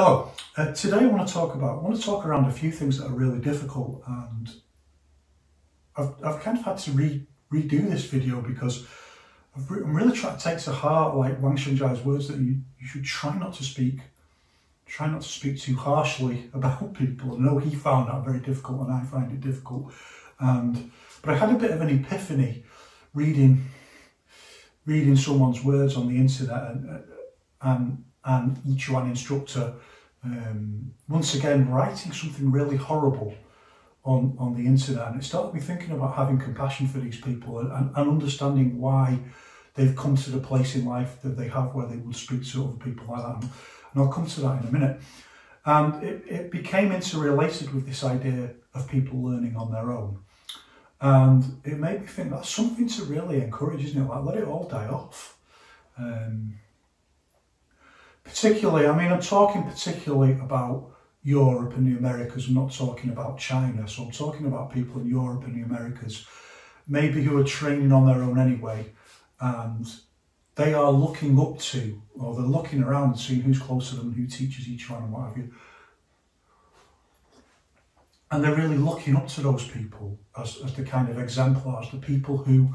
Hello. Today I want to talk around a few things that are really difficult, and I've kind of had to redo this video because I'm really trying to take to heart like Wang Shengzhai's words that you should try not to speak too harshly about people. I know he found that very difficult, and I find it difficult. But I had a bit of an epiphany reading someone's words on the internet, and Yiquan instructor once again writing something really horrible on the internet, and it started me thinking about having compassion for these people and understanding why they've come to the place in life that they have where they would speak to other people like that. And I'll come to that in a minute. And it became interrelated with this idea of people learning on their own. And it made me think that's something to really encourage, isn't it? Like, let it all die off. Particularly, I mean, I'm talking particularly about Europe and the Americas. I'm not talking about China. So I'm talking about people in Europe and the Americas, maybe who are training on their own anyway. And they are looking up to, or they're looking around and seeing who's close to them, who teaches each one and what have you. And they're really looking up to those people as the kind of exemplars, the people who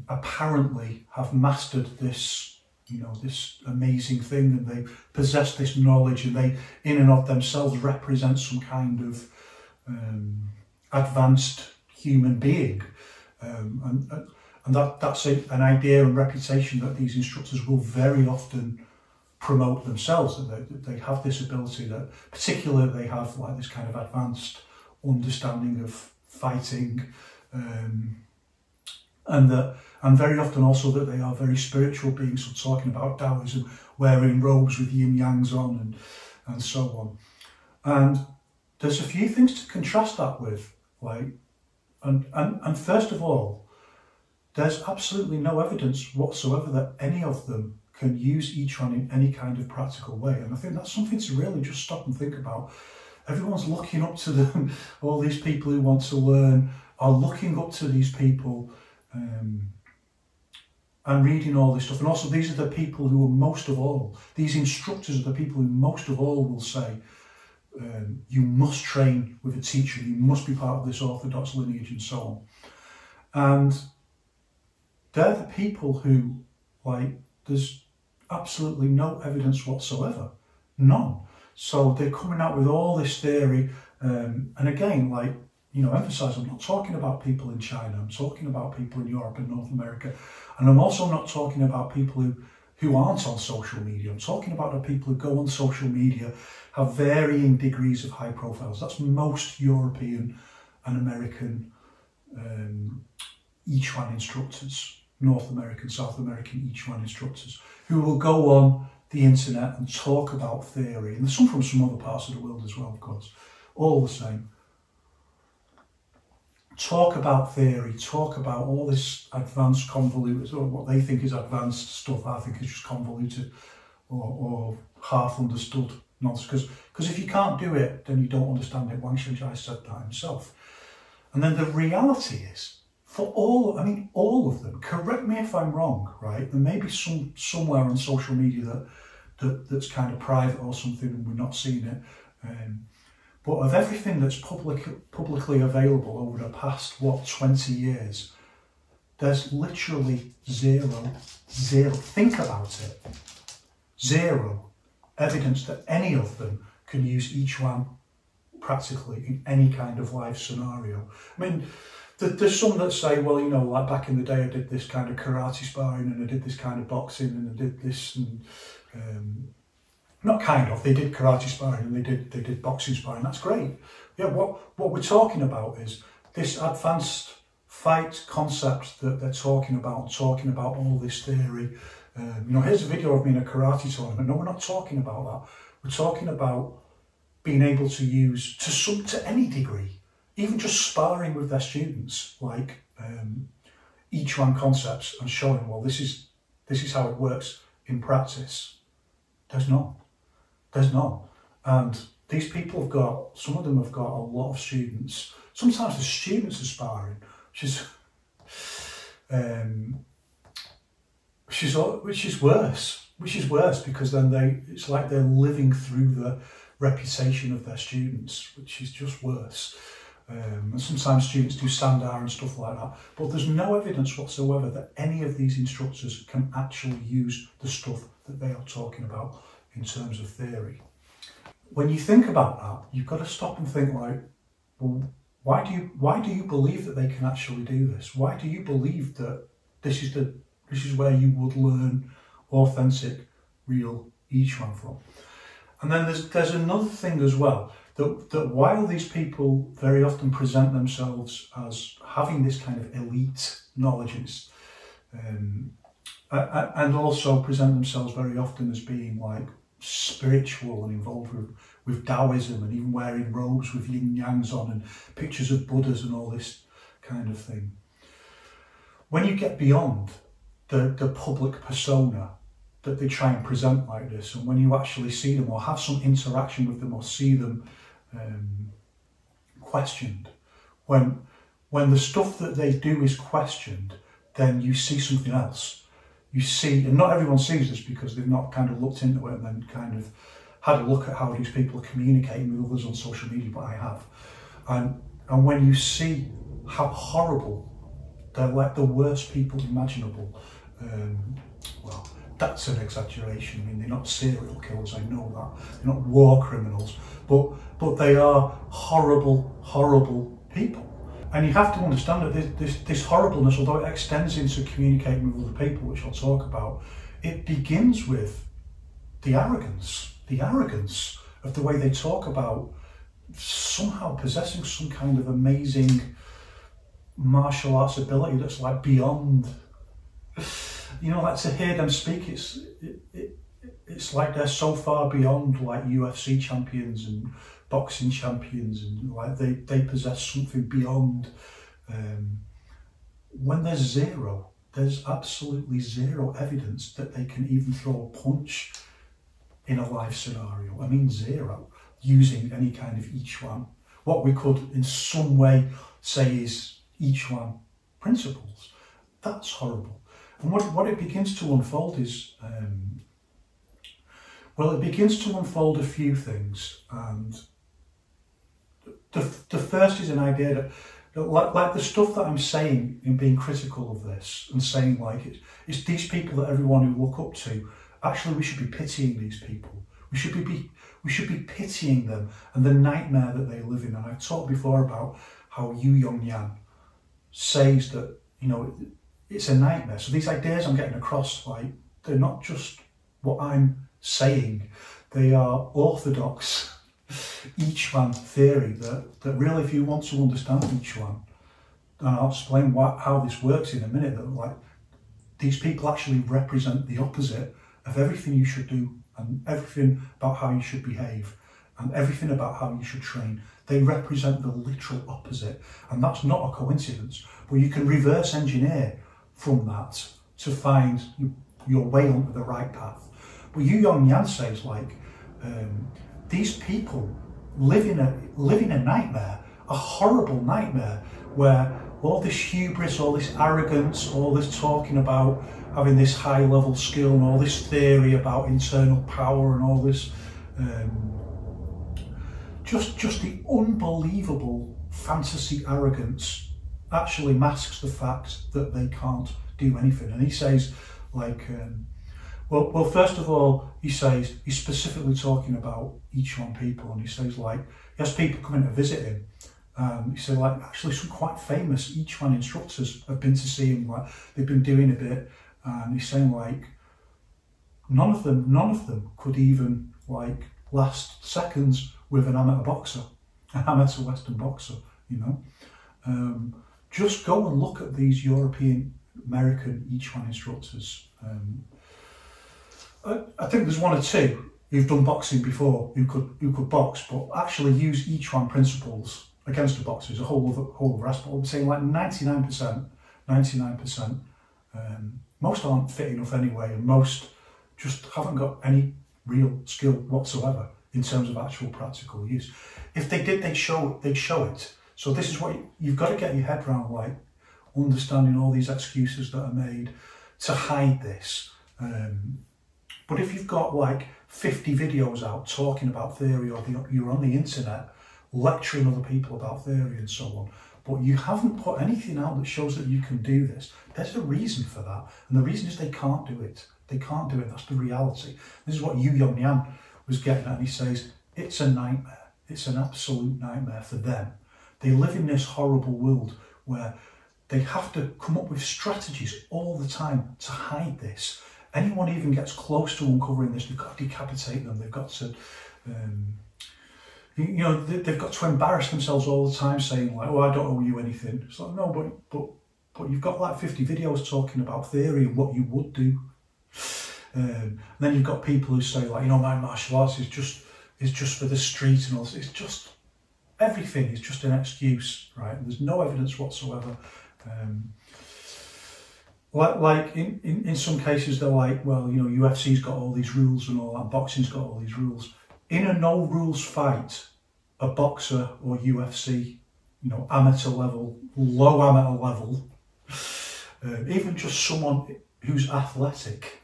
apparently have mastered this, this amazing thing, and they possess this knowledge, and they, in and of themselves, represent some kind of advanced human being. And that's an idea and reputation that these instructors will very often promote themselves, that they have this ability, that particularly they have like this kind of advanced understanding of fighting, and very often also that they are very spiritual beings. So talking about Taoism, wearing robes with yin yangs on and so on. And there's a few things to contrast that with, like, and first of all, there's absolutely no evidence whatsoever that any of them can use each one in any kind of practical way. And I think that's something to really just stop and think about. Everyone's looking up to them. All these people who want to learn are looking up to these people and reading all this stuff. And also, these are the people who are most of all, these instructors are the people who most of all will say, you must train with a teacher, you must be part of this orthodox lineage and so on. And they're the people who, like, there's absolutely no evidence whatsoever, none. So they're coming out with all this theory, and again, like, emphasize, I'm not talking about people in China, I'm talking about people in Europe and North America, and I'm also not talking about people who aren't on social media. I'm talking about the people who go on social media, have varying degrees of high profiles. That's most European and American Yiquan instructors, North American, South American Yiquan instructors, who will go on the internet and talk about theory. And there's some from some other parts of the world as well, of course, all the same. Talk about theory, talk about all this advanced, convoluted, or what they think is advanced stuff, I think is just convoluted or half understood nonsense. Because if you can't do it, then you don't understand it. Wang Shengzhai said that himself. And then the reality is, for all of them, correct me if I'm wrong, right? There may be somewhere on social media that's kind of private or something, and we're not seeing it. But of everything that's publicly available over the past, 20 years, there's literally zero, think about it, zero evidence that any of them can use each one practically in any kind of life scenario. I mean, there's some that say, well, like back in the day I did this kind of karate sparring, and I did this kind of boxing, and I did this, and not kind of, they did karate sparring and they did boxing sparring. That's great. Yeah, what we're talking about is this advanced fight concept that they're talking about all this theory. Here's a video of me in a karate tournament. No, we're not talking about that. We're talking about being able to use to any degree, even just sparring with their students, like each one concepts, and showing, well, this is how it works in practice. There's none. And these people have got, some of them have got a lot of students. Sometimes the students are sparring, which is worse. which is worse, because then it's like they're living through the reputation of their students, which is just worse. And sometimes students do sandar and stuff like that, but there's no evidence whatsoever that any of these instructors can actually use the stuff that they are talking about in terms of theory. When you think about that, you've got to stop and think, like, well, why do you believe that they can actually do this? Why do you believe that this is where you would learn authentic, real Yiquan from? And then there's another thing as well, that while these people very often present themselves as having this kind of elite knowledge, and also present themselves very often as being like spiritual and involved with Taoism, and even wearing robes with yin yangs on and pictures of Buddhas and all this kind of thing. When you get beyond the public persona that they try and present like this, and when you actually see them or have some interaction with them or see them questioned, when the stuff that they do is questioned, then you see something else. You see, and not everyone sees this because they've not kind of looked into it and then kind of had a look at how these people are communicating with others on social media, but I have. And when you see how horrible, they're like the worst people imaginable, well, that's an exaggeration. I mean, they're not serial killers, I know that. They're not war criminals, but they are horrible, horrible people. And you have to understand that this horribleness, although it extends into communicating with other people, which I'll talk about, it begins with the arrogance of the way they talk about somehow possessing some kind of amazing martial arts ability that's like beyond, you know, like to hear them speak, it's like they're so far beyond like UFC champions and boxing champions, and like they possess something beyond. When there's absolutely zero evidence that they can even throw a punch in a live scenario. I mean zero, using any kind of Yiquan, what we could in some way say is Yiquan principles. That's horrible. And what it begins to unfold is, well, it begins to unfold a few things. And the first is an idea that like the stuff that I'm saying in being critical of this and saying like it's these people that everyone who look up to, actually we should be pitying these people. We should be pitying them and the nightmare that they live in. And I've talked before about how Yiquan says that, you know, it's a nightmare. So these ideas I'm getting across, like, they're not just what I'm saying, they are orthodox Yiquan theory that really, if you want to understand Yiquan, and I'll explain how this works in a minute, that like these people actually represent the opposite of everything you should do and everything about how you should behave and everything about how you should train. They represent the literal opposite, and that's not a coincidence, but you can reverse engineer from that to find your way onto the right path. But Yiquan says like, these people live in a nightmare, a horrible nightmare, where all this hubris, all this arrogance, all this talking about having this high level skill and all this theory about internal power and all this, just the unbelievable fantasy arrogance actually masks the fact that they can't do anything. And he says like, well, first of all, he says he's specifically talking about Yiquan people, and he says like he has people coming to visit him. He said like actually some quite famous Yiquan instructors have been to see him, like they've been doing a bit, and he's saying like none of them could even like last seconds with an amateur boxer, an amateur Western boxer, you know. Just go and look at these European American Yiquan instructors. I think there's one or two who've done boxing before who could box, but actually use Yiquan principles against a boxer is a whole other aspect. I'm saying like 99%. Most aren't fit enough anyway, and most just haven't got any real skill whatsoever in terms of actual practical use. If they did, they'd show it. So this is what you've got to get your head around, like understanding all these excuses that are made to hide this. But if you've got like 50 videos out talking about theory, or you're on the internet lecturing other people about theory and so on, but you haven't put anything out that shows that you can do this, there's a reason for that. And the reason is they can't do it. They can't do it. That's the reality. This is what Yiquan was getting at. And he says, it's a nightmare. It's an absolute nightmare for them. They live in this horrible world where they have to come up with strategies all the time to hide this. Anyone even gets close to uncovering this, they've got to decapitate them. They've got to, they've got to embarrass themselves all the time, saying like, "Oh, I don't owe you anything." It's like, no, but you've got like 50 videos talking about theory and what you would do. And then you've got people who say like, my martial arts is just for the street and all this. It's just, everything is just an excuse, right? There's no evidence whatsoever. Like in some cases they're like, well, UFC's got all these rules and all that, boxing's got all these rules. In a no rules fight, a boxer or UFC, amateur level, low amateur level, even just someone who's athletic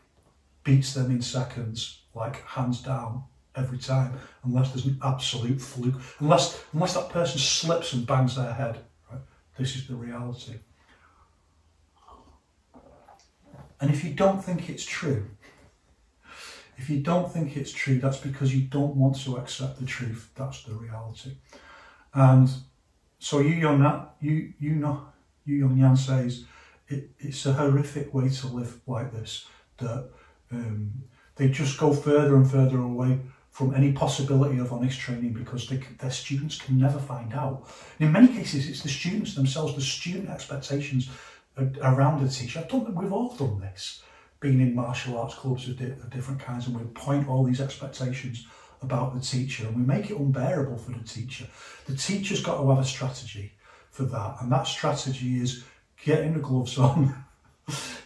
beats them in seconds, like hands down every time, unless there's an absolute fluke, unless that person slips and bangs their head. Right? This is the reality. And if you don't think it's true, that's because you don't want to accept the truth. That's the reality. And so Yiquan says it's a horrific way to live like this, that they just go further and further away from any possibility of honest training because their students can never find out. And in many cases, it's the students themselves, the student expectations around the teacher. We've all done this, being in martial arts clubs of different kinds, and we point all these expectations about the teacher and we make it unbearable for the teacher. The teacher's got to have a strategy for that, and that strategy is getting the gloves on,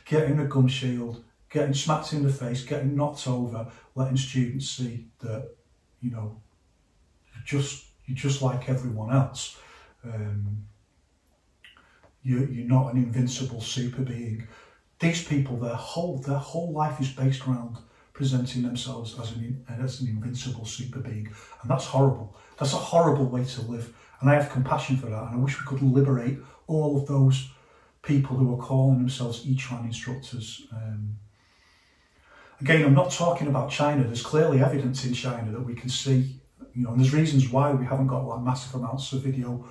getting a gum shield, getting smacked in the face, getting knocked over, letting students see that, you're just like everyone else. You're not an invincible super being. These people, their whole life is based around presenting themselves as an invincible super being, and that's horrible. That's a horrible way to live, and I have compassion for that, and I wish we could liberate all of those people who are calling themselves Yiquan instructors. Again, I'm not talking about China. There's clearly evidence in China that we can see, and there's reasons why we haven't got like massive amounts of video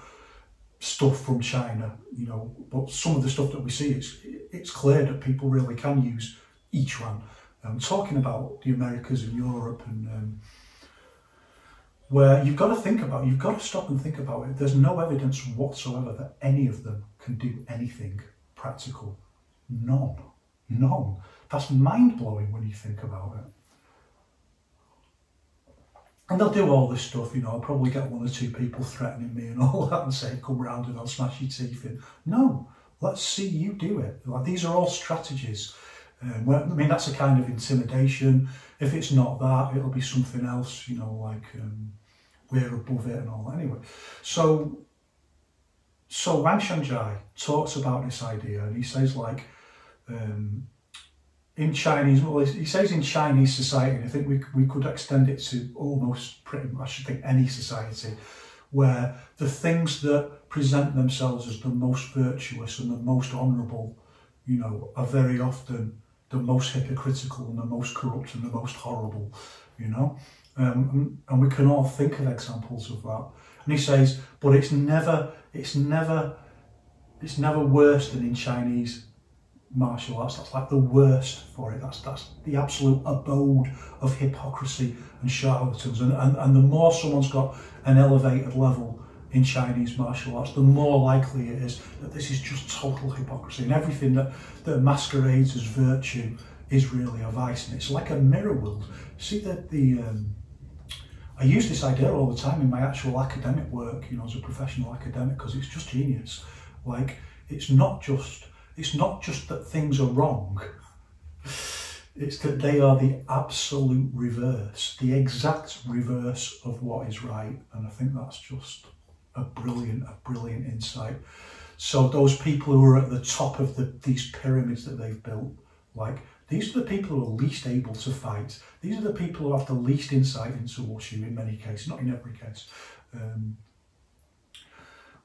stuff from China, but some of the stuff that we see, it's clear that people really can use Yiquan. I'm talking about the Americas and Europe, and where you've got to stop and think about it. There's no evidence whatsoever that any of them can do anything practical. None. That's mind-blowing when you think about it. And they'll do all this stuff, I'll probably get one or two people threatening me and all that and say, come round and I'll smash your teeth in. No, let's see you do it. Like, these are all strategies. That's a kind of intimidation. If it's not that, it'll be something else, like we're above it and all that. Anyway, so Wang Shangjai talks about this idea, and he says like, in Chinese, he says in Chinese society, and I think we could extend it to almost pretty much, I think, any society, where the things that present themselves as the most virtuous and the most honourable, are very often the most hypocritical and the most corrupt and the most horrible, and we can all think of examples of that. And he says, but it's never worse than in Chinese martial arts. That's like the worst for it. That's the absolute abode of hypocrisy and charlatans. And the more someone's got an elevated level in Chinese martial arts, the more likely it is that this is just total hypocrisy, and everything that masquerades as virtue is really a vice. And it's like a mirror world. See that I use this idea all the time in my actual academic work, as a professional academic, because it's just genius. Like, it's not just that things are wrong, it's that they are the absolute reverse, the exact reverse of what is right. And I think that's just a brilliant insight. So those people who are at the top of these pyramids that they've built, like, These are the people who are least able to fight. These are the people who have the least insight into wushu in many cases, not in every case.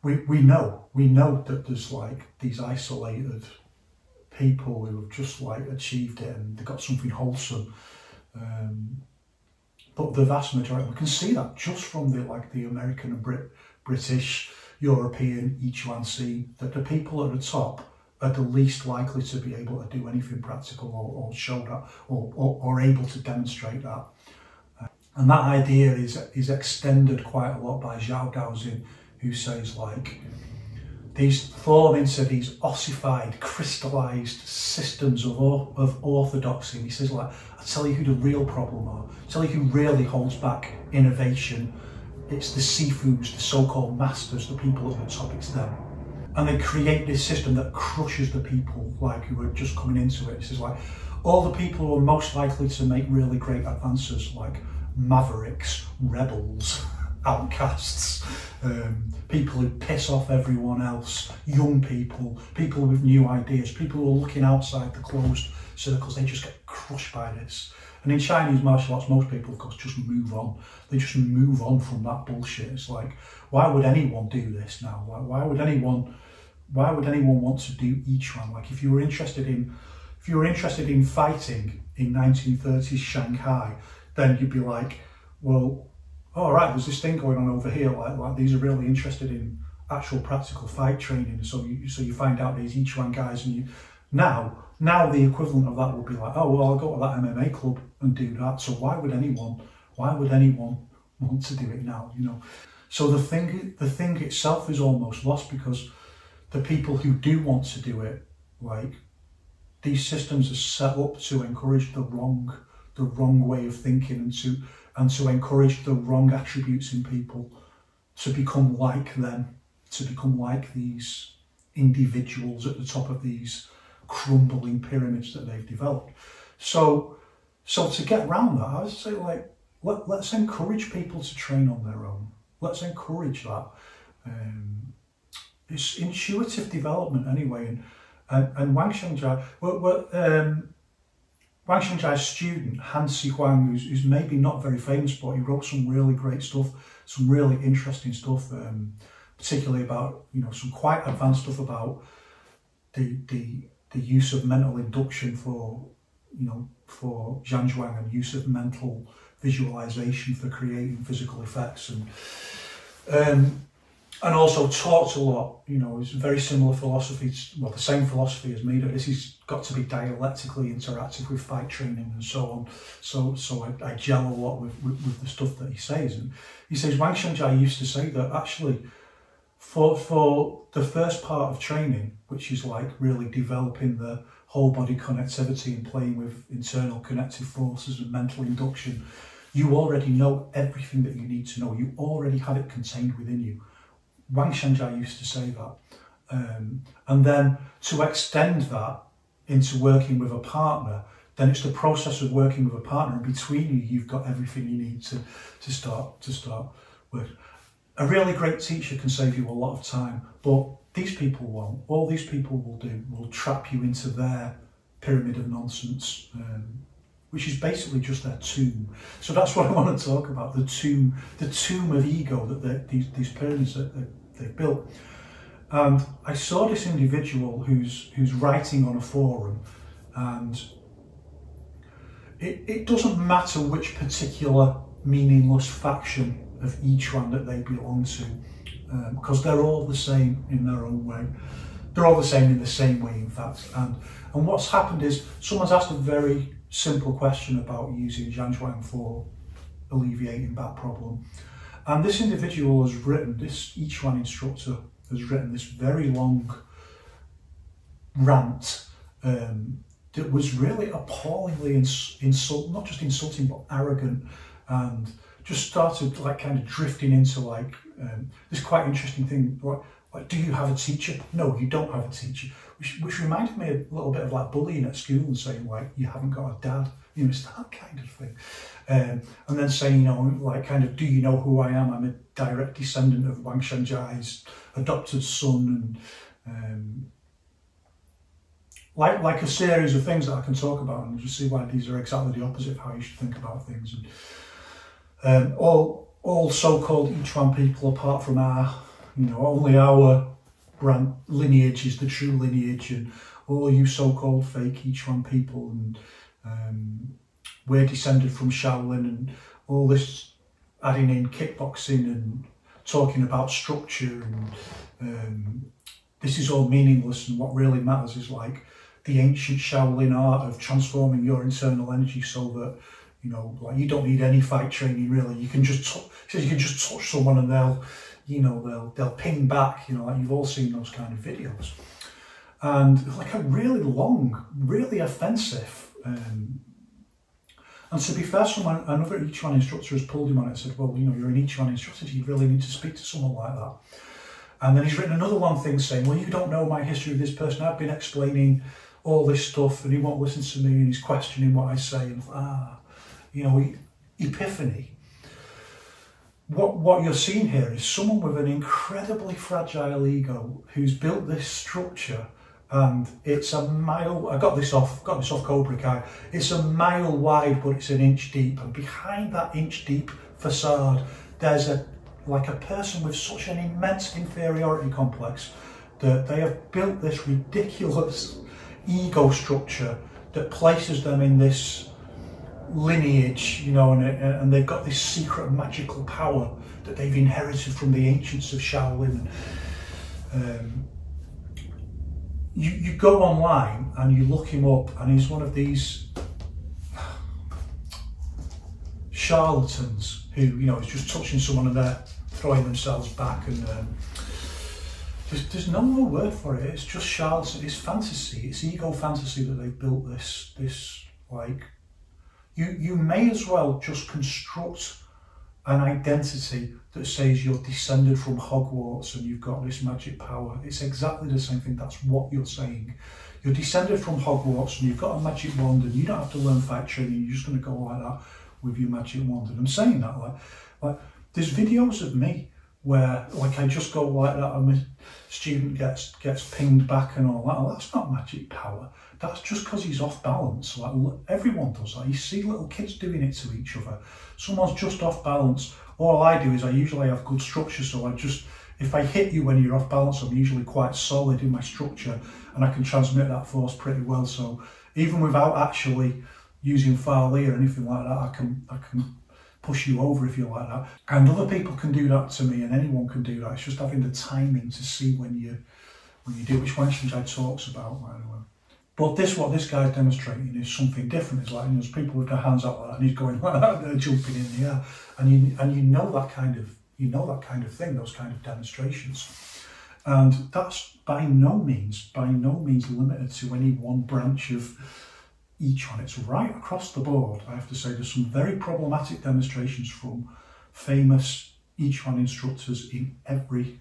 We know that there's like these isolated people who have just like achieved it and they've got something wholesome. But the vast majority, we can see that just from the American and British, European Yiquan scene, that the people at the top are the least likely to be able to do anything practical or show that or able to demonstrate that. And that idea is extended quite a lot by Daoxin, who says like these fall into these ossified, crystallized systems of orthodoxy. And he says like, I tell you who the real problem are. I tell you who really holds back innovation. It's the sifus, the so-called masters, the people at the top, it's them. And they create this system that crushes the people like who are just coming into it. It says like, all the people who are most likely to make really great advances, like mavericks, rebels, outcasts, people who piss off everyone else, young people, people with new ideas, people who are looking outside the closed circles, they just get crushed by this. And in Chinese martial arts, most people, of course, just move on. They just move on from that bullshit. It's like, why would anyone do this now? Why would anyone want to do Yiquan? Like, if you were interested in fighting in 1930s Shanghai, then you'd be like, well, all right, there's this thing going on over here. Like these are really interested in actual practical fight training. So you find out these Yiquan guys, and now the equivalent of that would be like, oh well, I'll go to that MMA club and do that. So why would anyone want to do it now? You know. So the thing itself is almost lost, because the people who do want to do it, like, these systems are set up to encourage the wrong way of thinking and to encourage the wrong attributes in people to become like them, to become like these individuals at the top of these crumbling pyramids that they've developed. So to get around that, I would say, like, let's encourage people to train on their own. Let's encourage that. It's intuitive development anyway. And Wang Xiangjia, Wang Xiangjai's student, Han Yiquan, who's maybe not very famous, but he wrote some really great stuff, some really interesting stuff, particularly about, you know, some quite advanced stuff about the use of mental induction for Zhanzhuang, and use of mental visualization for creating physical effects, and also talked a lot. You know, it's a very similar philosophy, well, the same philosophy as me, that this has got to be dialectically interactive with fight training and so on. So I gel a lot with the stuff that he says. And he says, Wang Xiangjia used to say that actually for the first part of training, which is like really developing the whole body connectivity and playing with internal connective forces and mental induction, you already know everything that you need to know. You already have it contained within you. Wang Xiangjia used to say that. And then to extend that into working with a partner, then it's the process of working with a partner, and between you, you've got everything you need to start working. A really great teacher can save you a lot of time, but these people won't. All these people will trap you into their pyramid of nonsense, which is basically just their tomb. So that's what I want to talk about, the tomb of ego that these pyramids that they've built. And I saw this individual who's writing on a forum, and it doesn't matter which particular meaningless faction of Yiquan that they belong to, because they're all the same in their own way. They're all the same in the same way, in fact. And what's happened is someone's asked a very simple question about using Zhanzhuang for alleviating that problem. And this individual has written, this Yiquan instructor has written this very long rant that was really appallingly not just insulting, but arrogant, and just started like kind of drifting into like this quite interesting thing, like, do you have a teacher? No, you don't have a teacher, which reminded me a little bit of like bullying at school and saying like, you haven't got a dad, you know, it's that kind of thing. And then saying, you know, like kind of, do you know who I am? I'm a direct descendant of Wang Xiangjai's adopted son, and like a series of things that I can talk about, and just see why these are exactly the opposite of how you should think about things. And all so-called Yiquan people, apart from our, only our brand lineage is the true lineage, and all you so-called fake Yiquan people, and we're descended from Shaolin, and all this adding in kickboxing and talking about structure, and this is all meaningless, and what really matters is like the ancient Shaolin art of transforming your internal energy so that, like you don't need any fight training really. You can just touch someone and they'll ping back, like you've all seen those kind of videos. And like a really long, really offensive, and to be fair, another Yiquan instructor has pulled him on it and said, well, you're an Yiquan instructor, you really need to speak to someone like that. And then he's written another long thing saying, well, you don't know my history of this person. I've been explaining all this stuff and he won't listen to me and he's questioning what I say. And epiphany. What you're seeing here is someone with an incredibly fragile ego who's built this structure, and it's a mile. I got this off Cobra Kai. It's a mile wide, but it's an inch deep. And behind that inch deep facade, there's a person with such an immense inferiority complex that they have built this ridiculous ego structure that places them in this lineage, and they've got this secret magical power that they've inherited from the ancients of Shaolin. You go online and you look him up, and he's one of these charlatans who, is just touching someone and they're throwing themselves back, and there's no other word for it. It's just charlatan. It's fantasy. It's ego fantasy that they've built this like. You may as well just construct an identity that says you're descended from Hogwarts and you've got this magic power. It's exactly the same thing. That's what you're saying. You're descended from Hogwarts and you've got a magic wand, and you don't have to learn fight training. You're just going to go like that with your magic wand. And I'm saying that like there's videos of me where like I just go like that and my student gets pinged back and all that. Well, that's not magic power. That's just because he's off balance. Like everyone does that. You see little kids doing it to each other. Someone's just off balance. All I do is I usually have good structure, so if I hit you when you're off balance, I'm usually quite solid in my structure and I can transmit that force pretty well. So even without actually using Farley or anything like that, I can push you over if you like that. And other people can do that to me, and anyone can do that. It's just having the timing to see when you do, which Wang Xinjai talks about, by the way. But what this guy's demonstrating is something different. It's like, there's people with their hands out like that, and he's going like that, they're jumping in the air, and you know that kind of thing, those kind of demonstrations. And that's by no means limited to any one branch of Yiquan. It's right across the board. I have to say there's some very problematic demonstrations from famous Yiquan instructors in every.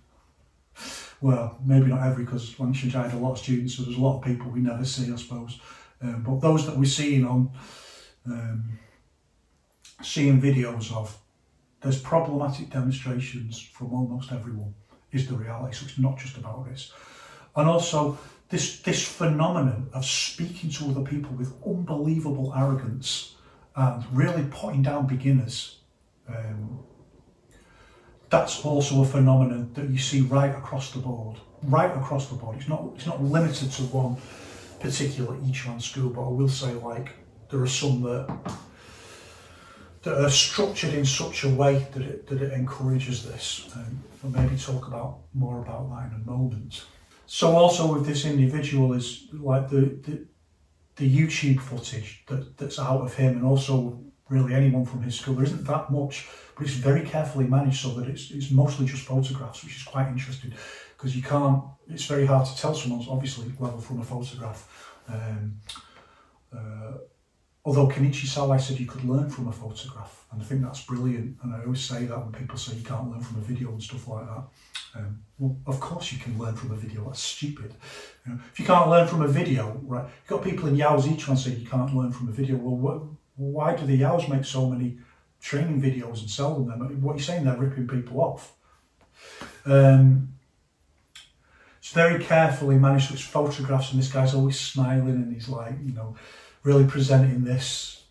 Well, maybe not every, because Wang Xinjai had a lot of students, so there's a lot of people we never see, I suppose. But those that we're seeing seeing videos of, there's problematic demonstrations from almost everyone, is the reality. So it's not just about this. And also, this phenomenon of speaking to other people with unbelievable arrogance and really putting down beginners, that's also a phenomenon that you see right across the board. Right across the board. It's not limited to one particular Yiquan school, but I will say, like, there are some that are structured in such a way that it encourages this. We'll maybe talk more about that in a moment. So also with this individual is like the YouTube footage that's out of him, and also really anyone from his school. There isn't that much, but it's very carefully managed so that it's mostly just photographs, which is quite interesting, because it's very hard to tell someone's obviously level from a photograph. Although Kenichi Sawai said you could learn from a photograph, and I think that's brilliant, and I always say that when people say you can't learn from a video and stuff like that. Well, of course you can learn from a video, that's stupid. If you can't learn from a video, right, you've got people in Yao's Yiquan saying you can't learn from a video. Well, why do the Yaos make so many training videos and sell them? What you're saying, they're ripping people off. So it's very carefully managed. It's photographs, and this guy's always smiling, and he's like, you know, really presenting this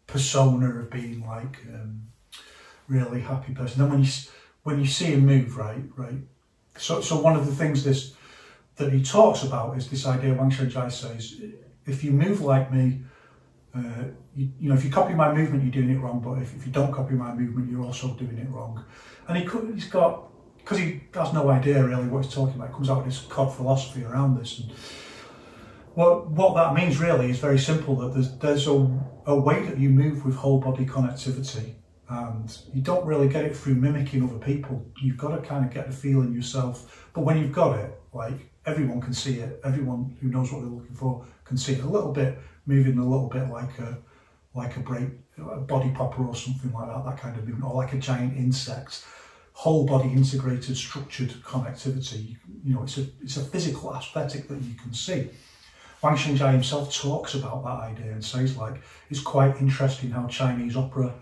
persona of being like really happy person. Then when you see him move, right. So one of the things that he talks about is this idea. Wang Shengjai says, if you move like me, you know, if you copy my movement, you're doing it wrong. But if you don't copy my movement, you're also doing it wrong. And he's got, because he has no idea really what he's talking about. He comes out with this cod philosophy around this. And what that means really is very simple. That there's a way that you move with whole body connectivity, and you don't really get it through mimicking other people. You've got to kind of get the feeling yourself. But when you've got it, like, everyone can see it. Everyone who knows what they're looking for can see it. A little bit, moving a little bit like a body popper or something like that. That kind of movement, or like a giant insect. Whole body integrated, structured connectivity. You know, it's a physical aesthetic that you can see. Wang Shengjai himself talks about that idea and says, like, it's quite interesting how Chinese opera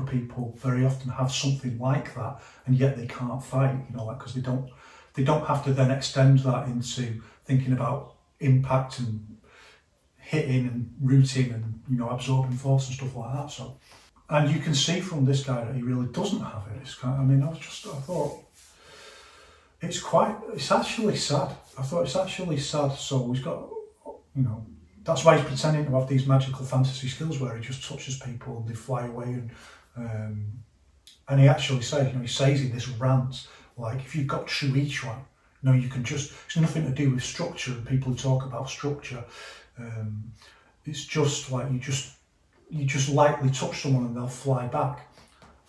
people very often have something like that, and yet they can't fight. You know, like, because they don't have to then extend that into thinking about impact and hitting and rooting and, you know, absorbing force and stuff like that. So, and you can see from this guy that he really doesn't have it. It's kind of, I mean, I thought it's actually sad. I thought it's actually sad. So he's got, you know, that's why he's pretending to have these magical fantasy skills where he just touches people and they fly away. And he actually says, you know, he says in this rant, like, if you've got true Yiquan, you know, you can just, it's nothing to do with structure. People who talk about structure, it's just like, you just lightly touch someone and they'll fly back.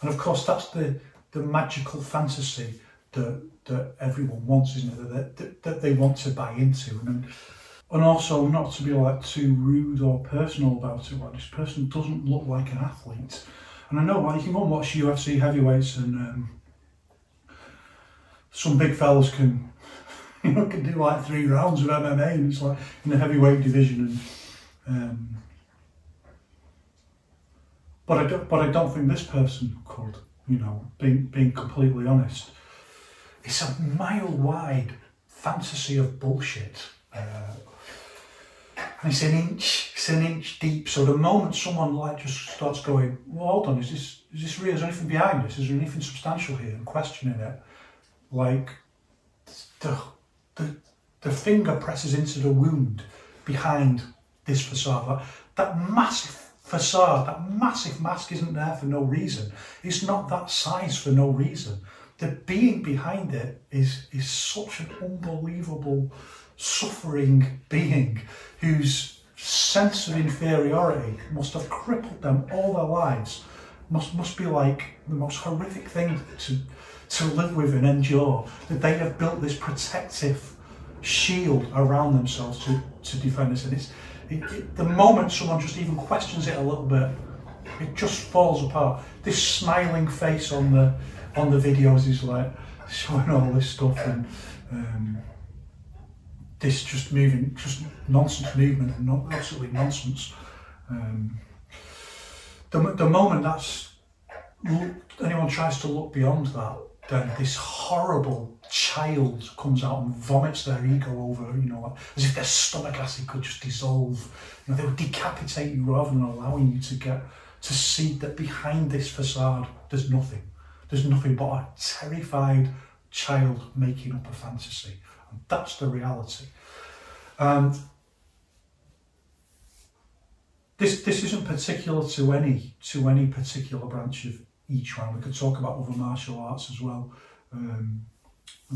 And of course, that's the magical fantasy that everyone wants, isn't it? That they want to buy into. And also, not to be like too rude or personal about it, like, this person doesn't look like an athlete. And I know, like, you won't watch UFC heavyweights, and some big fellas can, you know, can do like 3 rounds of MMA, and it's like in the heavyweight division. And but I don't think this person could. You know, being completely honest, it's a mile-wide fantasy of bullshit. And it's an inch deep. So the moment someone like just starts going, well, hold on, is this real? Is there anything behind this? Is there anything substantial here? And questioning it, like the finger presses into the wound behind this facade. That massive facade, that massive mask isn't there for no reason. It's not that size for no reason. The being behind it is such an unbelievable suffering being whose sense of inferiority must have crippled them all their lives. Must be like the most horrific thing to live with and endure, that they have built this protective shield around themselves to defend us. And the moment someone just even questions it a little bit, it just falls apart. This smiling face on the videos is like showing all this stuff, and this just nonsense movement, and absolutely nonsense. The moment anyone tries to look beyond that, then this horrible child comes out and vomits their ego over, you know, like, as if their stomach acid could just dissolve. You know, they would decapitate you rather than allowing you to see that behind this facade there's nothing. There's nothing but a terrified child making up a fantasy. And that's the reality. And this isn't particular to any particular branch of Yiquan. We could talk about other martial arts as well, and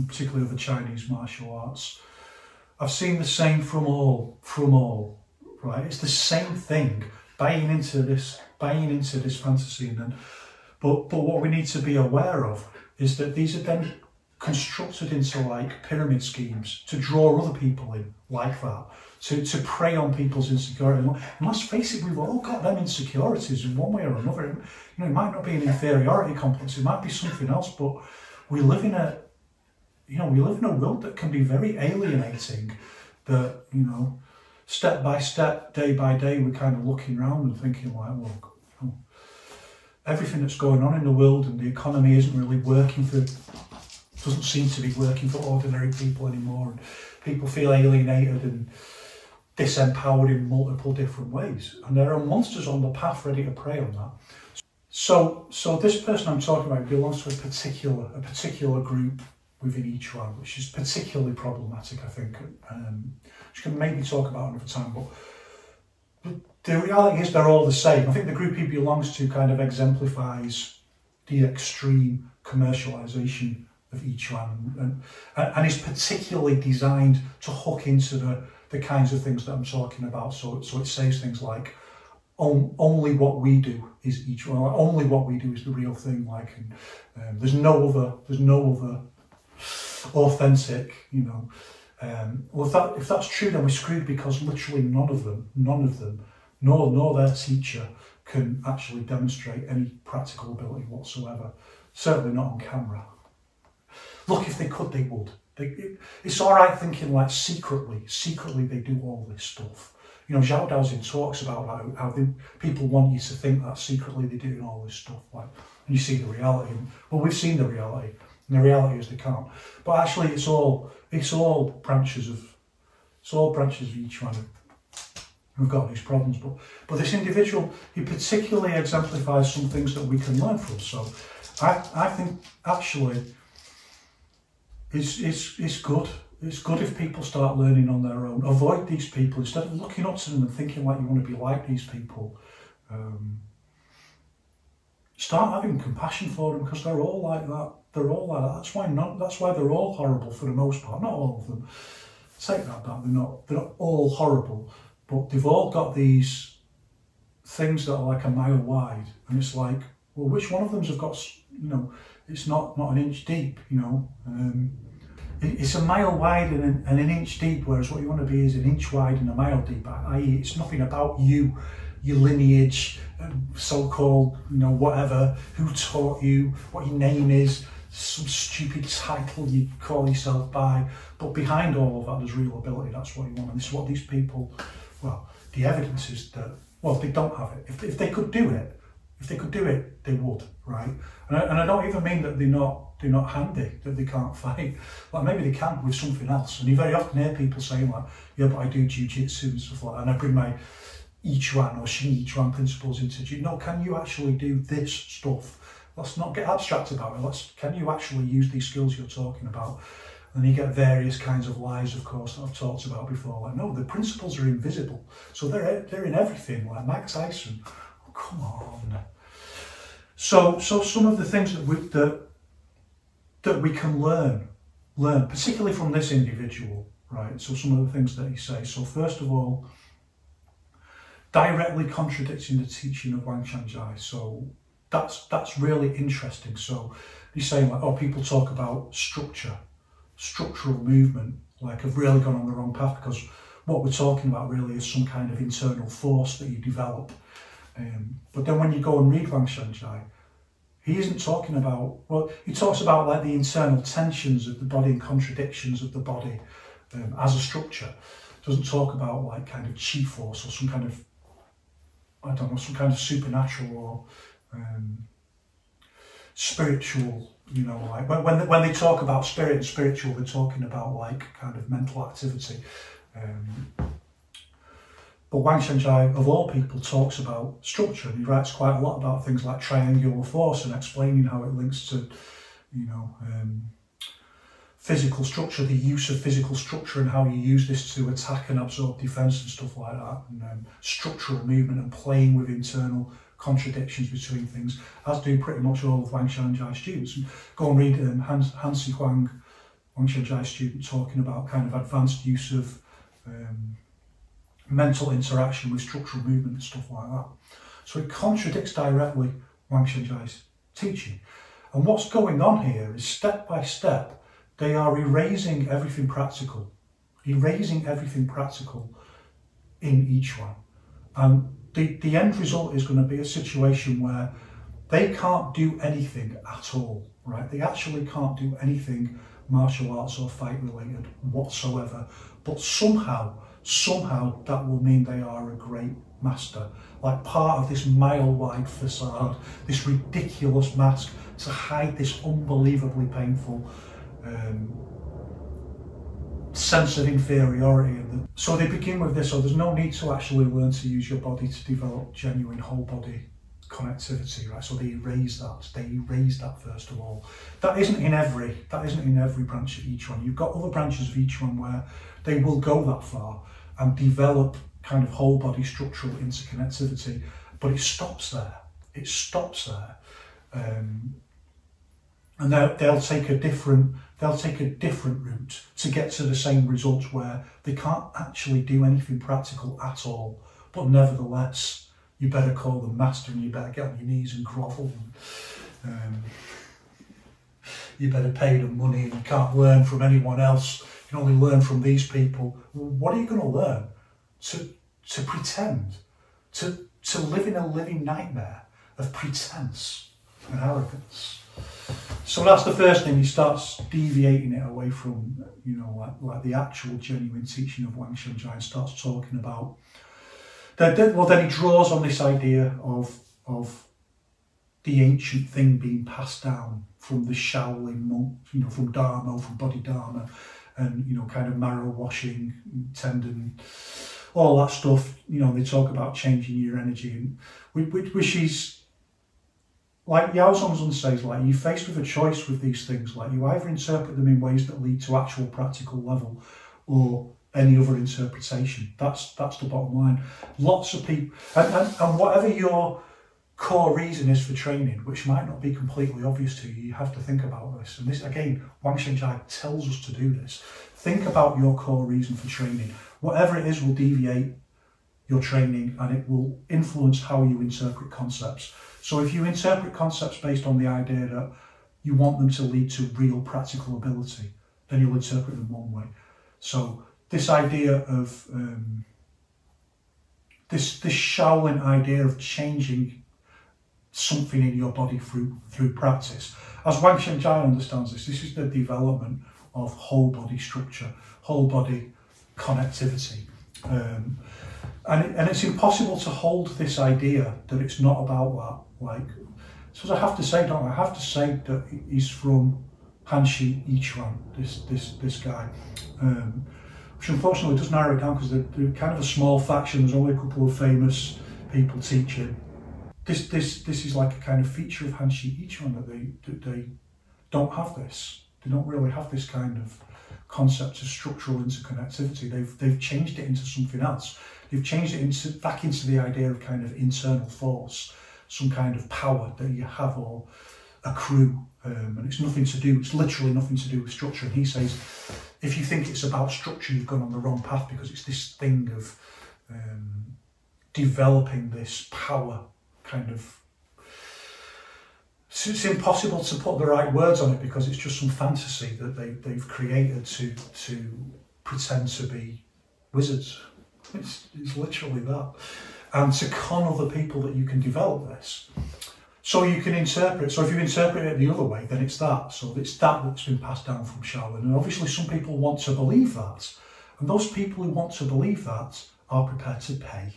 particularly other Chinese martial arts. I've seen the same from all, right? It's the same thing, buying into this fantasy, and then, but what we need to be aware of is that these are then constructed into like pyramid schemes to draw other people in like that, to prey on people's insecurity. And let's face it, we've all got them insecurities in one way or another. You know, it might not be an inferiority complex, it might be something else, but we live in a world that can be very alienating, that, you know, step by step, day by day, we're kind of looking around and thinking like, well, you know, everything that's going on in the world and the economy isn't really working for doesn't seem to be working for ordinary people anymore, and people feel alienated and disempowered in multiple different ways, and there are monsters on the path ready to prey on that. So this person I'm talking about belongs to a particular group within Yiquan, which is particularly problematic, I think, which can maybe talk about another time. But the reality is they're all the same. I think the group he belongs to kind of exemplifies the extreme commercialisation of Yiquan, and is particularly designed to hook into the kinds of things that I'm talking about. So it says things like, only what we do is Yiquan, only what we do is the real thing. Like, and there's no other authentic, you know. Well, if that's true, then we're screwed, because literally none of them, nor their teacher can actually demonstrate any practical ability whatsoever. Certainly not on camera. Look, if they could, they would. It's all right thinking like secretly they do all this stuff. You know, Zhao Daoxin talks about how people want you to think that secretly they're doing all this stuff, like, and you see the reality. Well, we've seen the reality, and the reality is they can't. But actually, it's all branches of Yiquan who've got these problems. But this individual, he particularly exemplifies some things that we can learn from. So I think actually it's good. It's good if people start learning on their own. Avoid these people instead of looking up to them and thinking like you want to be like these people. Start having compassion for them, because they're all like that. They're all like that. That's why they're all horrible for the most part. Not all of them. Take that back. They're not all horrible, but they've all got these things that are like a mile wide, and it's like, well, which one of them's have got? You know, it's not an inch deep. You know. It's a mile wide and an inch deep, whereas what you want to be is an inch wide and a mile deep, i.e. it's nothing about you, your lineage, so-called, you know, whatever, who taught you, what your name is, some stupid title you call yourself by, but behind all of that there's real ability. That's what you want, and this is what these people, well, the evidence is that, well, they don't have it. If they could do it, they would, right? And I don't even mean that they're not handy, that they can't fight. Like, maybe they can with something else. And you very often hear people saying like, yeah, but I do jiu-jitsu and stuff like that, and I bring my Yiquan or Shin Yiquan principles into jiu. No, can you actually do this stuff? Let's not get abstract about it. Can you actually use these skills you're talking about? And you get various kinds of lies, of course, that I've talked about before. Like, no, the principles are invisible. So they're in everything, like Mike Tyson. Oh, come on. So some of the things that we can learn, particularly from this individual, right? So some of the things that he says. So first of all, directly contradicting the teaching of Wang Shanzhai. So that's really interesting. So he's saying like, oh, people talk about structural movement, like have really gone on the wrong path, because what we're talking about really is some kind of internal force that you develop. But then when you go and read Wang Shanzhai, he isn't talking about, well, he talks about like the internal tensions of the body and contradictions of the body as a structure. Doesn't talk about like kind of chi force or some kind of, I don't know, some kind of supernatural or spiritual, you know, like when they talk about spirit and spiritual, they're talking about like kind of mental activity. But Wang Shanzhai, of all people, talks about structure, and he writes quite a lot about things like triangular force and explaining how it links to, you know, physical structure, the use of physical structure and how you use this to attack and absorb defence and stuff like that, and structural movement and playing with internal contradictions between things, as do pretty much all of Wang Shanzhai's students. And go and read Han Sihuang, Wang Shanzhai's student, talking about kind of advanced use of mental interaction with structural movement and stuff like that. So it contradicts directly Wang Shanzhai's teaching. And what's going on here is step by step, they are erasing everything practical in each one. And the end result is going to be a situation where they can't do anything at all, right? They actually can't do anything martial arts or fight related whatsoever, but somehow that will mean they are a great master, like part of this mile-wide facade, this ridiculous mask to hide this unbelievably painful sense of inferiority. So they begin with this, so there's no need to actually learn to use your body to develop genuine whole body connectivity, right? So they erase that first of all. That isn't in every branch of Yiquan. You've got other branches of Yiquan where they will go that far and develop kind of whole body structural interconnectivity, but it stops there. And they'll take a different route to get to the same results where they can't actually do anything practical at all. But nevertheless, you better call them master, and you better get on your knees and grovel. And, you better pay them money, and you can't learn from anyone else. You can only learn from these people. What are you going to learn? To pretend, to live in a living nightmare of pretense and arrogance. So that's the first thing. He starts deviating it away from, like the actual genuine teaching of Wang Shenjai, and starts talking about. Then he draws on this idea of the ancient thing being passed down from the Shaolin monk, from Dharma, from body Dharma, and kind of marrow washing, tendon, all that stuff. They talk about changing your energy, and which is. Like Yao Zongzun says, like, you're faced with a choice with these things. Like, you either interpret them in ways that lead to actual practical level, or any other interpretation. That's the bottom line. Lots of people, and whatever your core reason is for training, which might not be completely obvious to you, you have to think about this. And this, again, Wang Shenjai tells us to do this. Think about your core reason for training. Whatever it is will deviate your training, and it will influence how you interpret concepts. So if you interpret concepts based on the idea that you want them to lead to real practical ability, then you'll interpret them one way. So this idea of, this Shaolin idea of changing something in your body through practice, as Wang Shenjai understands this is the development of whole body structure, whole body connectivity. And it's impossible to hold this idea that it's not about that. Like, so I have to say, don't I? I have to say that he's from Hanshi Yiquan, this guy, which unfortunately does narrow it down because they're kind of a small faction. There's only a couple of famous people teaching. This is like a kind of feature of Hanshi Yiquan that they don't have this. They don't really have this kind of concept of structural interconnectivity. They've changed it into something else. They've changed it back into the idea of kind of internal force, some kind of power that you have or accrue, and it's literally nothing to do with structure. And he says, if you think it's about structure, you've gone on the wrong path, because it's this thing of developing this power kind of. It's impossible to put the right words on it, because it's just some fantasy that they've created to pretend to be wizards. It's literally that. And to con other people that you can develop this. So you can interpret, so if you interpret it the other way, then it's that. So it's that's been passed down from Shaolin. And obviously some people want to believe that. And those people who want to believe that are prepared to pay.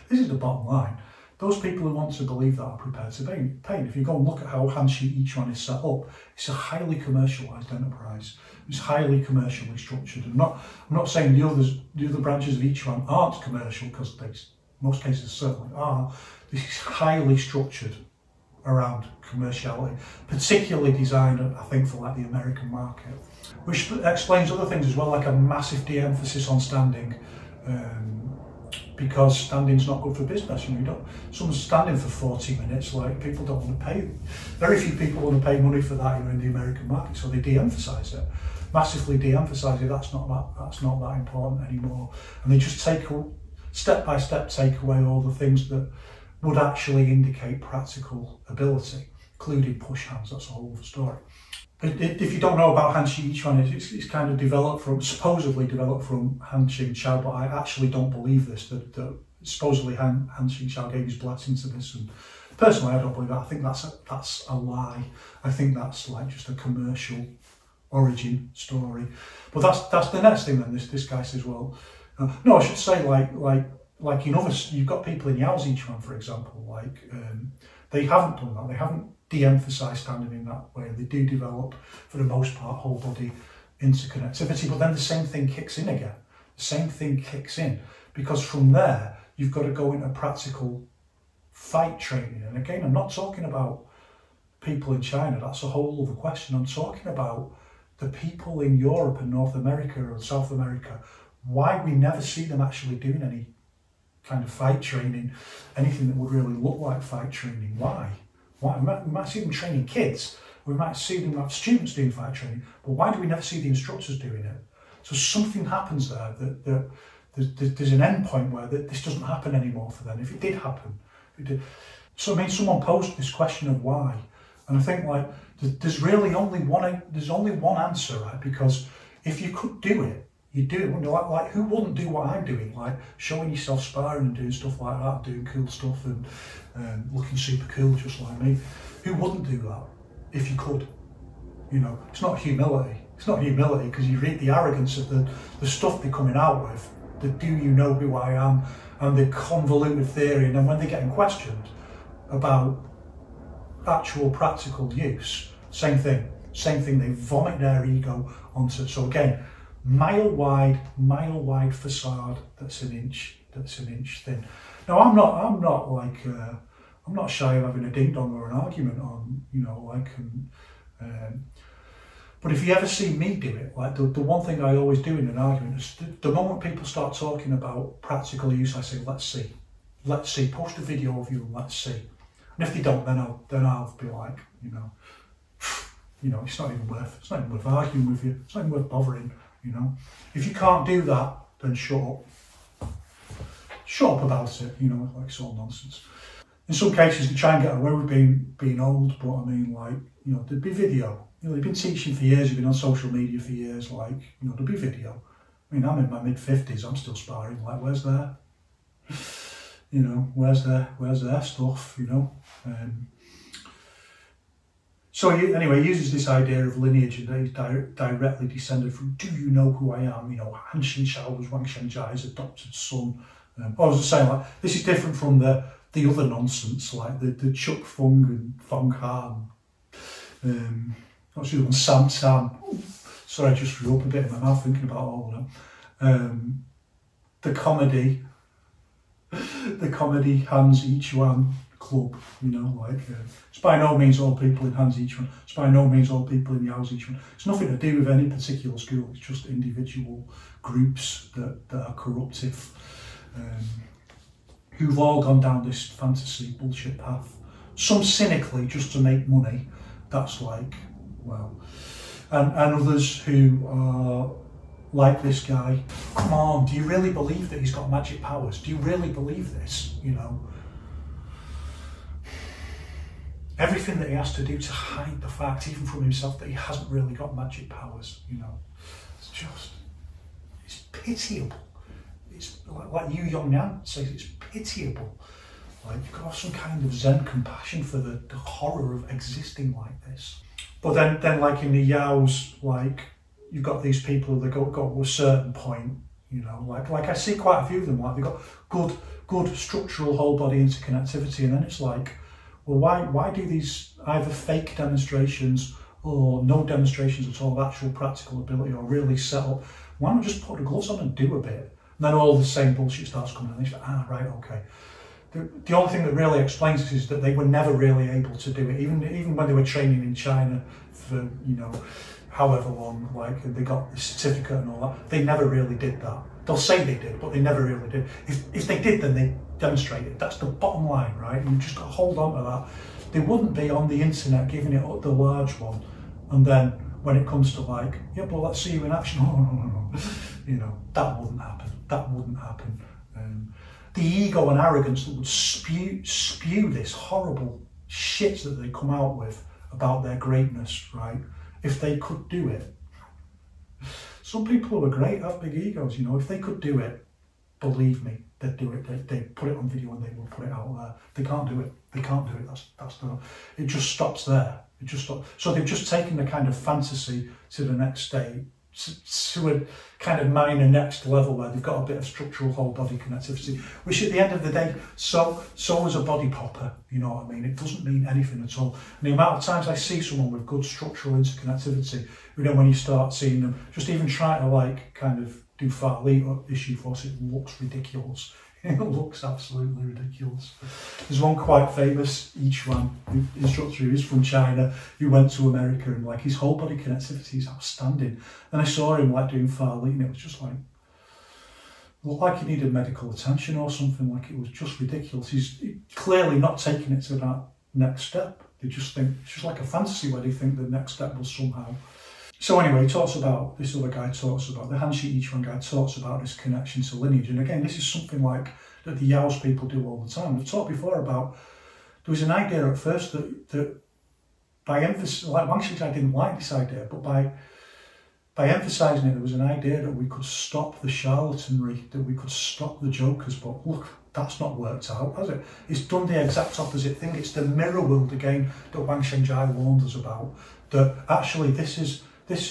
This is the bottom line. Those people who want to believe that are prepared to pay. And if you go and look at how Hanshi Yiquan is set up, it's a highly commercialised enterprise. It's highly commercially structured. I'm not saying the other branches of Yiquan aren't commercial, because they, in most cases, certainly are. This is highly structured around commerciality, particularly designed, I think, for like the American market, which explains other things as well, like a massive de-emphasis on standing. Because standing's not good for business. Someone's standing for 40 minutes, like, people don't want to pay. Very few people want to pay money for that in the American market, so they de-emphasise it, massively de-emphasise it. That's not that important anymore, and they just step by step take away all the things that would actually indicate practical ability, including push hands. That's a whole other story. If you don't know about Hanshi Yiquan, it's kind of supposedly developed from Han Qingqiao, but I actually don't believe this, that supposedly Han Qingqiao gave his blessing to this, and personally I don't believe that. I think that's a lie. I think that's like just a commercial origin story. But that's the next thing then. This guy says, well, no, I should say like like in others, you've got people in Yiquan, for example, like they haven't done that. They haven't de-emphasised standing in that way. They do develop, for the most part, whole body interconnectivity, but then the same thing kicks in again. The same thing kicks in, because from there, you've got to go into practical fight training. And again, I'm not talking about people in China, that's a whole other question. I'm talking about the people in Europe and North America and South America, why we never see them actually doing any kind of fight training, anything that would really look like fight training. Why? We might see them training kids, we might see them have students doing fight training, but why do we never see the instructors doing it? So something happens there that there's an end point where this doesn't happen anymore for them. If it did happen, So I mean, someone posed this question of why, and I think like there's really only one answer, right? Because if you could do it, you'd do it. Like who wouldn't do what I'm doing, like showing yourself sparring and doing stuff like that, doing cool stuff and looking super cool just like me. Who wouldn't do that if you could? You know, it's not humility. It's not humility because you read the arrogance of the stuff they're coming out with, the do you know who I am, and the convoluted theory, and then when they're getting questioned about actual practical use, same thing, they vomit their ego onto it. So again, mile wide facade that's an inch thin. Now I'm not shy of having a ding dong or an argument on, you know, like but if you ever see me do it, like the one thing I always do in an argument is the moment people start talking about practical use, I say, let's see, post a video of you and let's see. And if they don't, then I'll be like, you know, it's not even worth arguing with you. It's not even worth bothering, you know. If you can't do that, then shut up. Shut up about it, you know, like it's all nonsense. In some cases, they try and get away with being old, but I mean, like, you know, there'd be video. You know, they've been teaching for years, you've been on social media for years, like, you know, there'll be video. I mean, I'm in my mid-50s, I'm still sparring, like, where's their, you know, where's their stuff, you know? So anyway, he uses this idea of lineage and that he's directly descended from, do you know who I am? You know, Han Xinxiao was Wang Shenzhai's adopted son. I was just saying, like, this is different from the other nonsense, like the Chuck Fung and Fong Han. What's the other one? Sam. Sorry, I just threw up a bit in my mouth thinking about all of them. The comedy Hans Yiquan club, you know, like it's by no means all people in Hans Yiquan. It's by no means all people in Yao's Yiquan. It's nothing to do with any particular school. It's just individual groups that are corruptive, who've all gone down this fantasy bullshit path. Some cynically just to make money. That's like, well, and others who are like this guy. Come on, do you really believe that he's got magic powers? Do you really believe this? You know, everything that he has to do to hide the fact, even from himself, that he hasn't really got magic powers. You know, it's pitiable. It's like Yu Yongnan says, it's pitiable. Like, you've got to have some kind of Zen compassion for the horror of existing like this. But then like in the Yaos, like, you've got these people that got to a certain point, you know, like I see quite a few of them, like they've got good structural whole body interconnectivity, and then it's like, well, why do these either fake demonstrations or no demonstrations at all of actual practical ability or really set up? Why not just put the gloves on and do a bit? And then all the same bullshit starts coming, and it's like, right, okay. The only thing that really explains this is that they were never really able to do it, even when they were training in China for, you know, however long, like, and they got the certificate and all that. They never really did that. They'll say they did, but they never really did. If they did, then they demonstrated. That's the bottom line, right? You just got to hold on to that. They wouldn't be on the internet giving it up the large one, and then when it comes to like, yeah, well, let's see you in action. No. You know, that wouldn't happen. That wouldn't happen. The ego and arrogance that would spew this horrible shit that they come out with about their greatness, right? If they could do it. Some people who are great have big egos, you know. If they could do it, believe me, they'd do it. They'd put it on video and they would put it out there. They can't do it. They can't do it. It just stops there. It just stops. So they've just taken the kind of fantasy to the next to a kind of minor next level where they've got a bit of structural whole body connectivity, which at the end of the day, so is a body popper, you know what I mean? It doesn't mean anything at all. And the amount of times I see someone with good structural interconnectivity, you know, when you start seeing them, just even trying to like kind of do fat elite or issue force, it looks ridiculous. It looks absolutely ridiculous. There's one quite famous Yiquan instructor who is from China, who went to America, and like his whole body connectivity is outstanding. And I saw him like doing far elite, and it was just like, looked like he needed medical attention or something. Like, it was just ridiculous. He's clearly not taking it to that next step. They just think it's just like a fantasy where they think the next step will somehow. So anyway, he talks about, this other guy talks about, the Hanshi Yiquan guy talks about this connection to lineage. And again, this is something like that the Yaos people do all the time. We've talked before about, there was an idea at first that by emphasis, like Wang Xinjai didn't like this idea, but by emphasising it, there was an idea that we could stop the charlatanry, that we could stop the jokers. But look, that's not worked out, has it? It's done the exact opposite thing. It's the mirror world again that Wang Xinjai warned us about, that actually this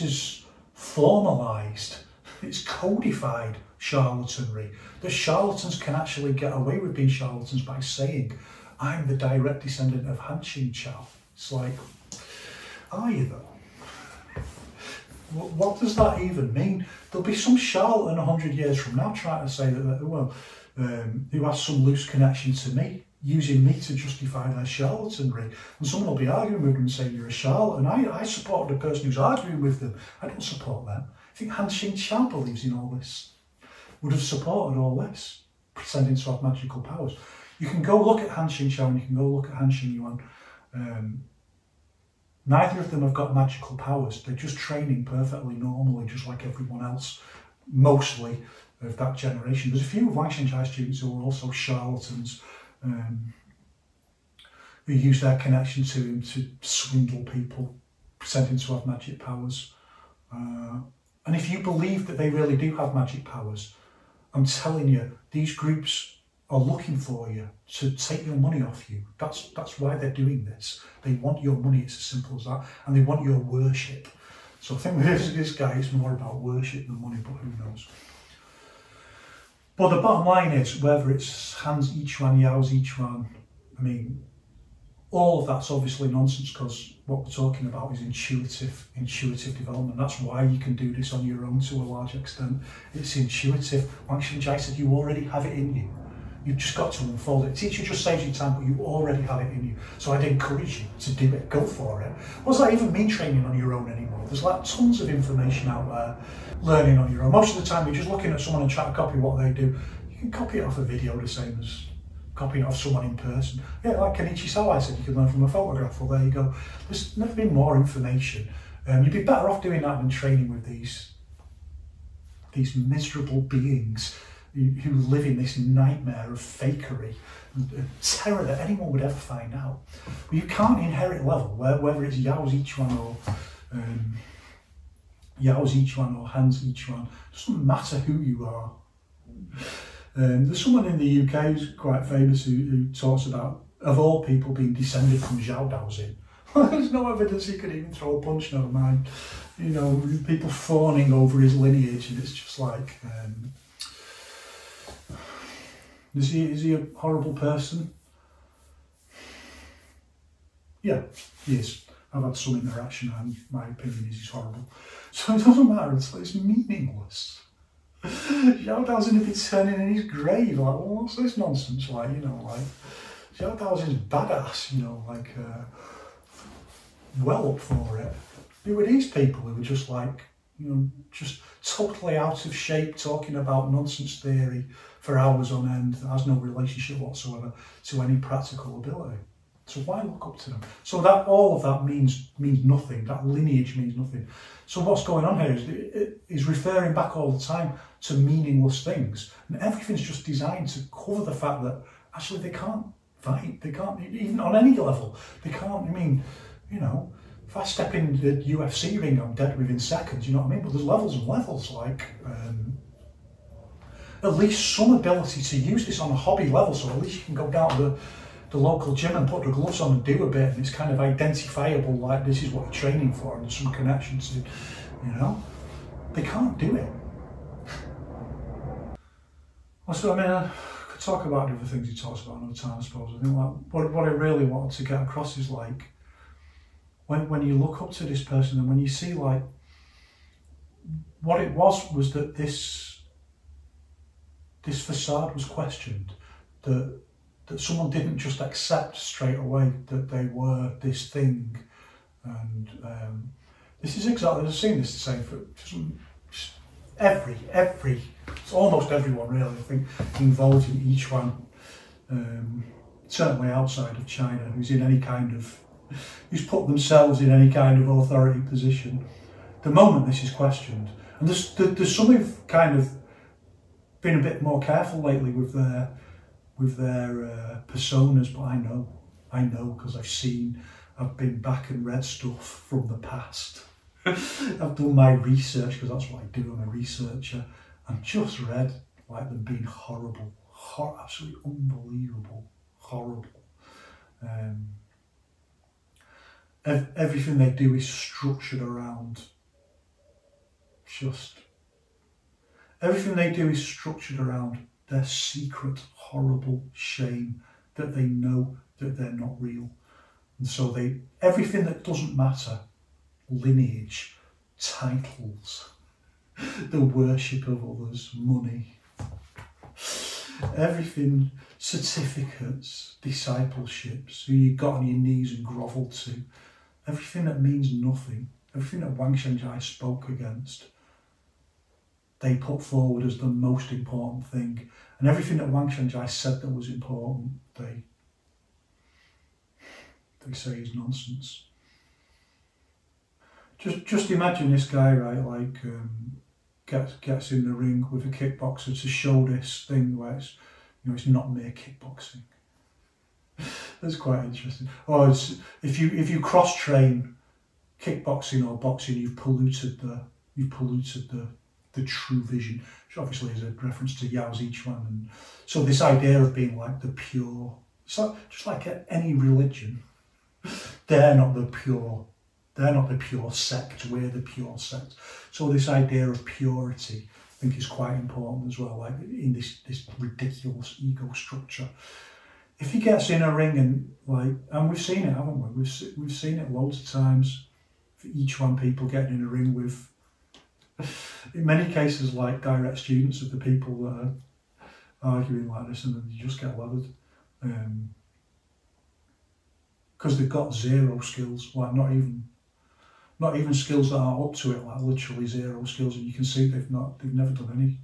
is formalised, it's codified charlatanry. The charlatans can actually get away with being charlatans by saying, I'm the direct descendant of Han Xinjiao. It's like, are you though? What does that even mean? There'll be some charlatan 100 years from now trying to say that, well, who has some loose connection to me, using me to justify their charlatanry. And someone will be arguing with them and saying, you're a charlatan. I support the person who's arguing with them. I don't support them. I think Han Xinjiao believes in all this, would have supported all this, pretending to have magical powers. You can go look at Han Xinjiao and you can go look at Han Xingyuan. Neither of them have got magical powers. They're just training perfectly normally, just like everyone else, mostly of that generation. There's a few of Wang Xinjai's students who are also charlatans, who use their connection to him to swindle people, pretending to have magic powers. And if you believe that they really do have magic powers, I'm telling you, these groups are looking for you to take your money off you. That's why they're doing this. They want your money, it's as simple as that, and they want your worship. So I think with this guy, it's more about worship than money, but who knows. But the bottom line is, whether it's Han's Yiquan, Yao's Yiquan, I mean, all of that's obviously nonsense, because what we're talking about is intuitive development. That's why you can do this on your own to a large extent. It's intuitive. Wang Xinjai said you already have it in you. You've just got to unfold it. Teacher just saves you time, but you already have it in you. So I'd encourage you to do it. Go for it. What does that even mean, training on your own anymore? There's like tons of information out there, learning on your own. Most of the time, you're just looking at someone and trying to copy what they do. You can copy it off a video the same as copying it off someone in person. Yeah, like Kenichi Sawai said, you can learn from a photograph. Well, there you go. There's never been more information. You'd be better off doing that than training with these miserable beings who live in this nightmare of fakery and terror that anyone would ever find out. But you can't inherit level, whether it's Yao's Yiquan or Han's Yiquan. It doesn't matter who you are. There's someone in the UK who's quite famous who talks about, of all people, being descended from Zhao Daoxin. There's no evidence he could even throw a punch, never mind. You know, people fawning over his lineage, and it's just like, is he a horrible person? Yeah, he is. I've had some interaction, and my opinion is he's horrible. So it doesn't matter, it's meaningless. Zhao Daoxin would be turning in his grave, like, well, what's this nonsense? Like, you know, like, Zhao Daoxin's badass, you know, like, well up for it. Who are these people who are just like, you know, just totally out of shape, talking about nonsense theory for hours on end that has no relationship whatsoever to any practical ability? So why look up to them? So that all of that means nothing. That lineage means nothing. So what's going on here is referring back all the time to meaningless things, and everything's just designed to cover the fact that actually they can't fight. They can't, even on any level. They can't. I mean, you know, if I step in the UFC ring, I'm dead within seconds. You know what I mean? But there's levels and levels. Like, at least some ability to use this on a hobby level. So at least you can go down to the local gym and put the gloves on and do a bit, and it's kind of identifiable, like this is what you're training for, and there's some connection to, you know. they can't do it. So, I mean, I could talk about other things he talks about another time, I suppose. I think like, what I really wanted to get across is like, when you look up to this person and when you see like, what it was that this facade was questioned, that someone didn't just accept straight away that they were this thing. And this is exactly, I've seen this the same for it's almost everyone really, I think, involved in Yiquan, certainly outside of China, who's put themselves in any kind of authority position. The moment this is questioned, and there's some who've kind of been a bit more careful lately with their personas, but I know because I've been back and read stuff from the past. I've done my research, because that's what I do, I'm a researcher, and just read like them being horrible, absolutely unbelievable, horrible. Everything they do is structured around their secret, horrible shame that they know that they're not real. And so everything that doesn't matter, lineage, titles, the worship of others, money, everything, certificates, discipleships, who you got on your knees and grovelled to, everything that means nothing, everything that Wang Shengjai spoke against, they put forward as the most important thing. And everything that Wang Shengjai said that was important, they say is nonsense. Just imagine this guy, right, like gets in the ring with a kickboxer to show this thing where it's not mere kickboxing. That's quite interesting. Or if you cross train kickboxing or boxing, you've polluted the true vision, which obviously is a reference to Yao's Yiquan. And so this idea of being like the pure, it's like, just like any religion, they're not the pure sect, we're the pure sect. So this idea of purity, I think, is quite important as well, like in this ridiculous ego structure. If he gets in a ring and we've seen it, haven't we? We've seen it loads of times, for Yiquan people getting in a ring with, in many cases, like direct students of the people that are arguing like this, and then you just get leathered. Because they've got zero skills, like not even skills that are up to it, like literally zero skills, and you can see they've never done any.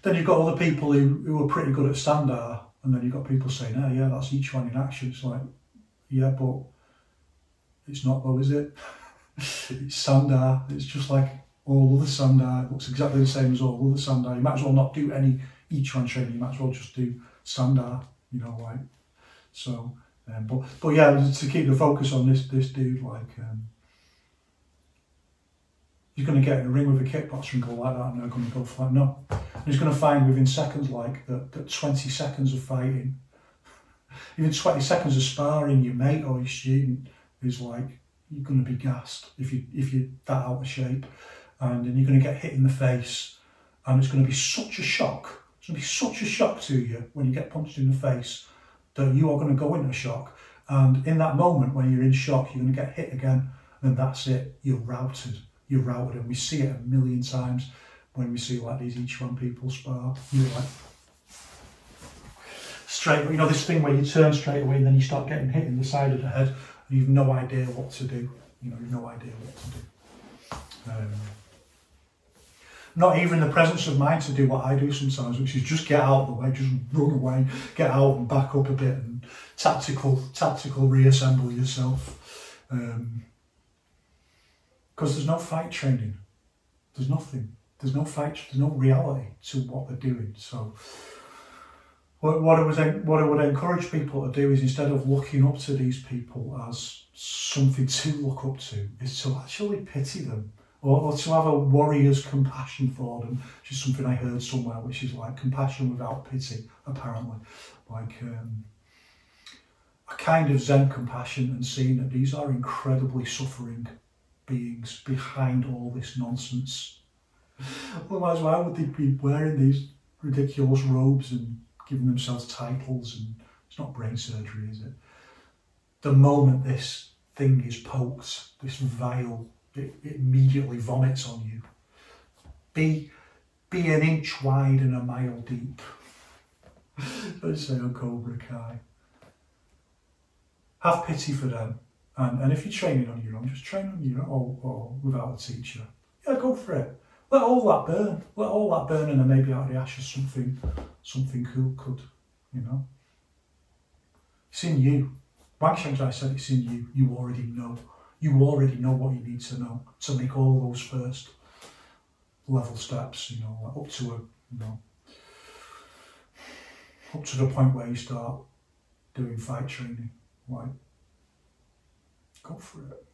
Then you've got other people who are pretty good at Sandar, and then you've got people saying, "Oh yeah, that's Yiquan in action." It's like, yeah, but it's not though, is it? It's Sandar. It's just like all other Sandar. It looks exactly the same as all other Sandar. You might as well not do any Yiquan training. You might as well just do Sandar. So. But yeah, to keep the focus on this dude, like he's going to get in a ring with a kickboxer and go like that, and they're going to go flat. No, and he's going to find within seconds, like that 20 seconds of fighting, even 20 seconds of sparring your mate or your student is like, you're going to be gassed if you're that out of shape, and then you're going to get hit in the face, and it's going to be such a shock. It's going to be such a shock to you when you get punched in the face, that you are going to go into shock, and in that moment when you're in shock, you're going to get hit again, and that's it. You're routed, and we see it a million times when we see like these Yiquan people spar. You're like straight, this thing where you turn straight away and then you start getting hit in the side of the head, and you've no idea what to do. You've no idea what to do. Not even the presence of mind to do what I do sometimes, which is just get out of the way, just run away, get out and back up a bit, and tactical reassemble yourself. Because there's no fight training. There's nothing. There's no fight. There's no reality to what they're doing. So what I would encourage people to do is, instead of looking up to these people as something to look up to, is to actually pity them. Or to have a warrior's compassion for them, which is something I heard somewhere, which is like compassion without pity, apparently. Like a kind of Zen compassion, and seeing that these are incredibly suffering beings behind all this nonsense. Otherwise, why would they be wearing these ridiculous robes and giving themselves titles? And it's not brain surgery, is it? The moment this thing is poked, this vial, it immediately vomits on you. Be an inch wide and a mile deep. Let's say on Cobra Kai. Have pity for them. And if you're training on your own, just train on your own or without a teacher. Yeah, go for it. Let all that burn. Let all that burn, and then maybe out of the ashes something cool could, you know. It's in you. Wang Shangzai said it's in you. You already know. You already know what you need to know to make all those first level steps, you know, like up to up to the point where you start doing fight training. Like, go for it.